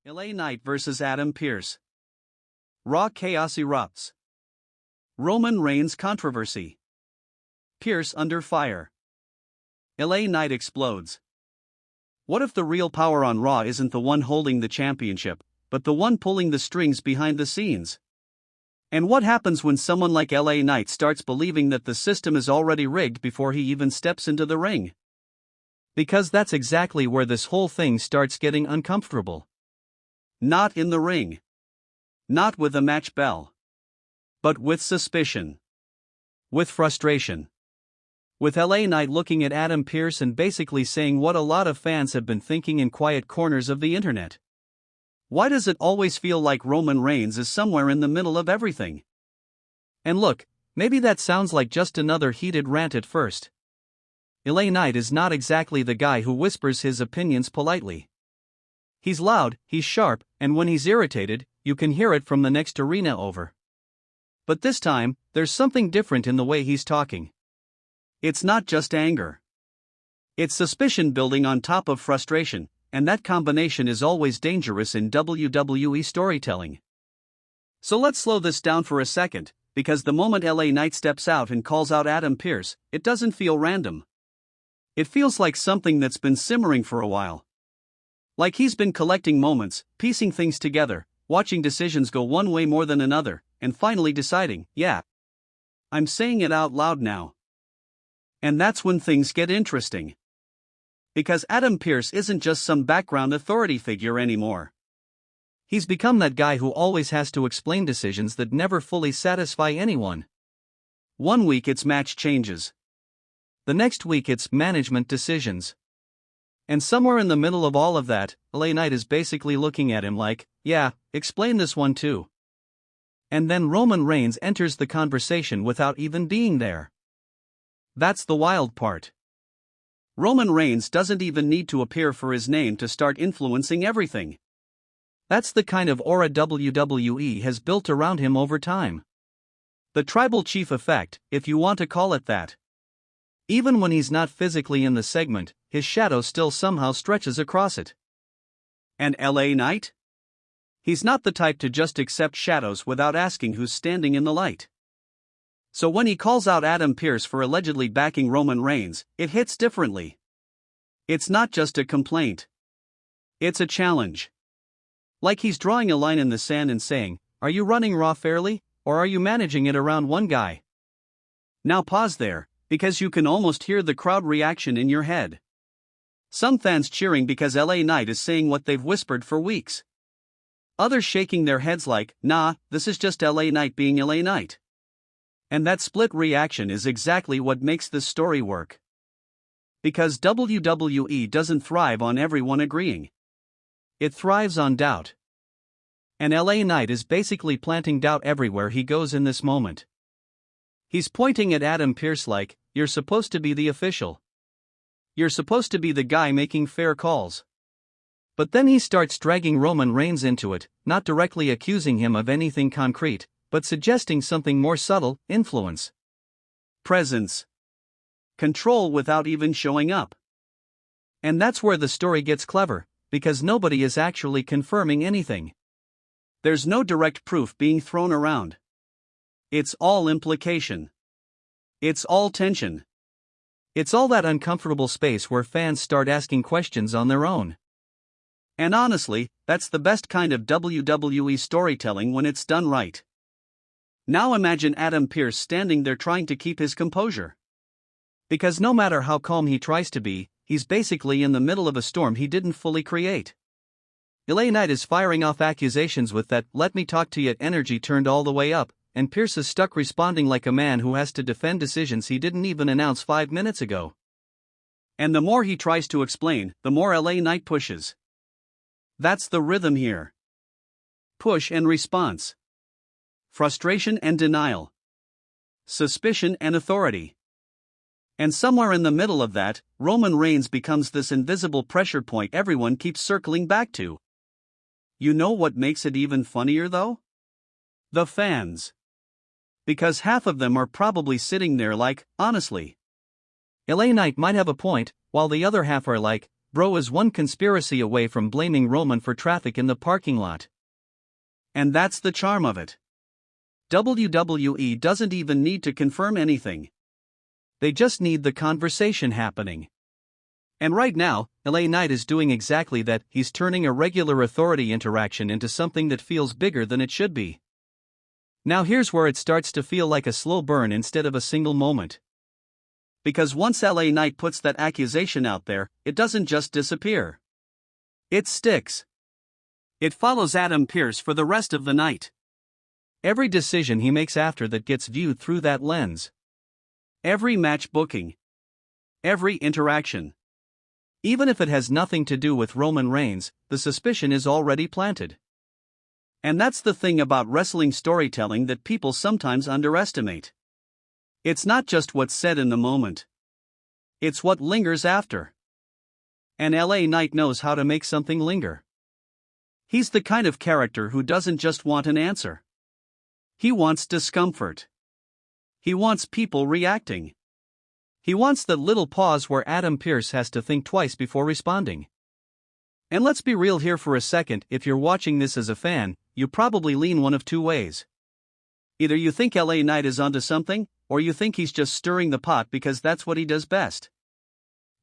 LA Knight vs. Adam Pearce. Raw chaos erupts. Roman Reigns controversy. Pearce under fire. LA Knight explodes. What if the real power on Raw isn't the one holding the championship, but the one pulling the strings behind the scenes? And what happens when someone like LA Knight starts believing that the system is already rigged before he even steps into the ring? Because that's exactly where this whole thing starts getting uncomfortable. Not in the ring. Not with a match bell. But with suspicion. With frustration. With LA Knight looking at Adam Pearce and basically saying what a lot of fans have been thinking in quiet corners of the internet. Why does it always feel like Roman Reigns is somewhere in the middle of everything? And look, maybe that sounds like just another heated rant at first. LA Knight is not exactly the guy who whispers his opinions politely. He's loud, he's sharp, and when he's irritated, you can hear it from the next arena over. But this time, there's something different in the way he's talking. It's not just anger. It's suspicion building on top of frustration, and that combination is always dangerous in WWE storytelling. So let's slow this down for a second, because the moment LA Knight steps out and calls out Adam Pearce, it doesn't feel random. It feels like something that's been simmering for a while. Like he's been collecting moments, piecing things together, watching decisions go one way more than another, and finally deciding, yeah, I'm saying it out loud now. And that's when things get interesting. Because Adam Pearce isn't just some background authority figure anymore. He's become that guy who always has to explain decisions that never fully satisfy anyone. One week it's match changes. The next week it's management decisions. And somewhere in the middle of all of that, LA Knight is basically looking at him like, yeah, explain this one too. And then Roman Reigns enters the conversation without even being there. That's the wild part. Roman Reigns doesn't even need to appear for his name to start influencing everything. That's the kind of aura WWE has built around him over time. The tribal chief effect, if you want to call it that. Even when he's not physically in the segment, his shadow still somehow stretches across it. And LA Knight? He's not the type to just accept shadows without asking who's standing in the light. So when he calls out Adam Pearce for allegedly backing Roman Reigns, it hits differently. It's not just a complaint. It's a challenge. Like he's drawing a line in the sand and saying, are you running Raw fairly, or are you managing it around one guy? Now pause there, because you can almost hear the crowd reaction in your head. Some fans cheering because LA Knight is saying what they've whispered for weeks. Others shaking their heads like, nah, this is just LA Knight being LA Knight. And that split reaction is exactly what makes this story work. Because WWE doesn't thrive on everyone agreeing. It thrives on doubt. And LA Knight is basically planting doubt everywhere he goes in this moment. He's pointing at Adam Pearce like, you're supposed to be the official. You're supposed to be the guy making fair calls. But then he starts dragging Roman Reigns into it, not directly accusing him of anything concrete, but suggesting something more subtle, influence. Presence. Control without even showing up. And that's where the story gets clever, because nobody is actually confirming anything. There's no direct proof being thrown around. It's all implication. It's all tension. It's all that uncomfortable space where fans start asking questions on their own. And honestly, that's the best kind of WWE storytelling when it's done right. Now imagine Adam Pearce standing there trying to keep his composure. Because no matter how calm he tries to be, he's basically in the middle of a storm he didn't fully create. LA Knight is firing off accusations with that "let me talk to you" energy turned all the way up, and Pearce is stuck responding like a man who has to defend decisions he didn't even announce 5 minutes ago. And the more he tries to explain, the more LA Knight pushes. That's the rhythm here. Push and response. Frustration and denial. Suspicion and authority. And somewhere in the middle of that, Roman Reigns becomes this invisible pressure point everyone keeps circling back to. You know what makes it even funnier though? The fans. Because half of them are probably sitting there like, honestly. LA Knight might have a point, while the other half are like, Bro is one conspiracy away from blaming Roman for traffic in the parking lot. And that's the charm of it. WWE doesn't even need to confirm anything. They just need the conversation happening. And right now, LA Knight is doing exactly that. He's turning a regular authority interaction into something that feels bigger than it should be. Now here's where it starts to feel like a slow burn instead of a single moment. Because once LA Knight puts that accusation out there, it doesn't just disappear. It sticks. It follows Adam Pearce for the rest of the night. Every decision he makes after that gets viewed through that lens. Every match booking. Every interaction. Even if it has nothing to do with Roman Reigns, the suspicion is already planted. And that's the thing about wrestling storytelling that people sometimes underestimate. It's not just what's said in the moment. It's what lingers after. And LA Knight knows how to make something linger. He's the kind of character who doesn't just want an answer. He wants discomfort. He wants people reacting. He wants that little pause where Adam Pearce has to think twice before responding. And let's be real here for a second, if you're watching this as a fan, you probably lean one of two ways. Either you think LA Knight is onto something, or you think he's just stirring the pot because that's what he does best.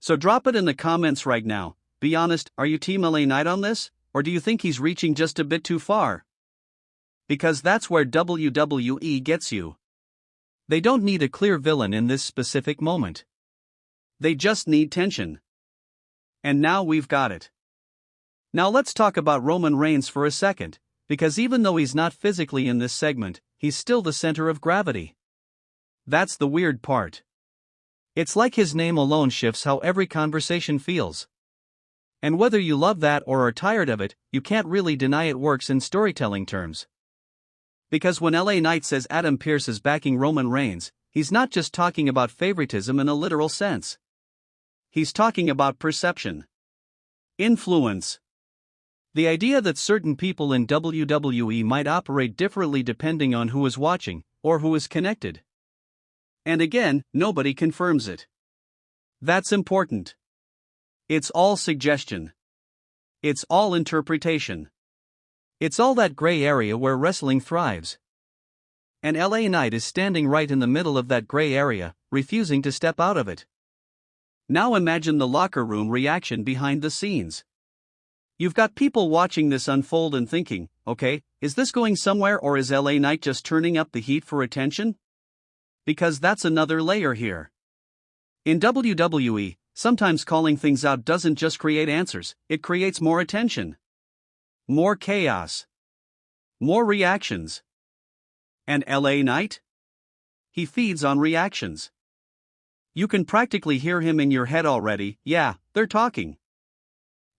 So drop it in the comments right now. Be honest, are you team LA Knight on this, or do you think he's reaching just a bit too far? Because that's where WWE gets you. They don't need a clear villain in this specific moment. They just need tension. And now we've got it. Now let's talk about Roman Reigns for a second, because even though he's not physically in this segment, he's still the center of gravity. That's the weird part. It's like his name alone shifts how every conversation feels. And whether you love that or are tired of it, you can't really deny it works in storytelling terms. Because when LA Knight says Adam Pearce is backing Roman Reigns, he's not just talking about favoritism in a literal sense. He's talking about perception. Influence. The idea that certain people in WWE might operate differently depending on who is watching, or who is connected. And again, nobody confirms it. That's important. It's all suggestion. It's all interpretation. It's all that gray area where wrestling thrives. And LA Knight is standing right in the middle of that gray area, refusing to step out of it. Now imagine the locker room reaction behind the scenes. You've got people watching this unfold and thinking, okay, is this going somewhere or is LA Knight just turning up the heat for attention? Because that's another layer here. In WWE, sometimes calling things out doesn't just create answers, it creates more attention. More chaos. More reactions. And LA Knight? He feeds on reactions. You can practically hear him in your head already. Yeah, they're talking.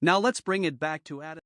Now let's bring it back to Adam.